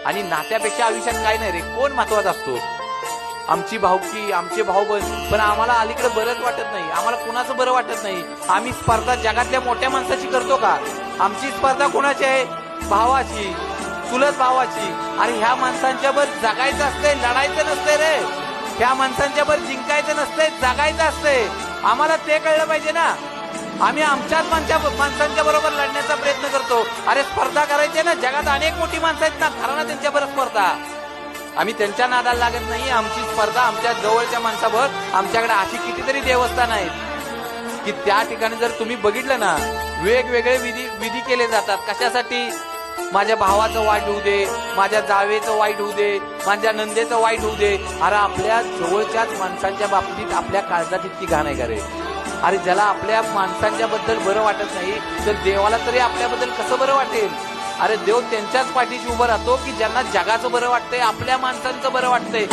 आणि नात्यापेक्षा आयुष्यात काय नाही रे, कोण महत्वाचा असतो? आमची भाऊकी, आमचे भाऊ पण आम्हाला अलीकडे बरंच वाटत नाही, आम्हाला कुणाचं बरं वाटत नाही. आम्ही स्पर्धा जगातल्या मोठ्या माणसाची करतो का? आमची स्पर्धा कोणाची आहे? भावाची, चुलत भावाची. आणि ह्या माणसांच्या वर जगायचं असतंय, लढायचं नसतंय रे. ह्या माणसांच्या वर जिंकायचं नसतंय, जगायचं असतंय. आम्हाला ते कळलं पाहिजे ना. आम्ही आमच्याच माणसांच्या बरोबर लढण्याचा प्रयत्न करतो. अरे स्पर्धा करायची ना, जगात अनेक मोठी माणसं आहेत ना, करा ना त्यांच्या बरोबर स्पर्धा. आम्ही त्यांच्या नादाला लागत नाही. आमची स्पर्धा आमच्या जवळच्या माणसावर. आमच्याकडे अशी कितीतरी देवस्थान आहेत की त्या ठिकाणी जर तुम्ही बघितलं ना, वेगवेगळे विधी केले जातात. कशासाठी? माझ्या भावाचं वाईट होऊ दे, माझ्या जावेचं वाईट होऊ दे, माझ्या नंदेचं वाईट होऊ दे. अरे आपल्या जवळच्याच माणसांच्या बाबतीत आपल्या काळजात इतकी घाण आहे का रे? अरे ज्याला आपल्या माणसांच्या बद्दल बरं वाटत नाही, तर देवाला तरी आपल्याबद्दल कसं बरं वाटेल? अरे देव त्यांच्याच पाठीशी उभं राहतो की ज्यांना जगाचं बरं वाटतंय, आपल्या माणसांचं बरं वाटतंय.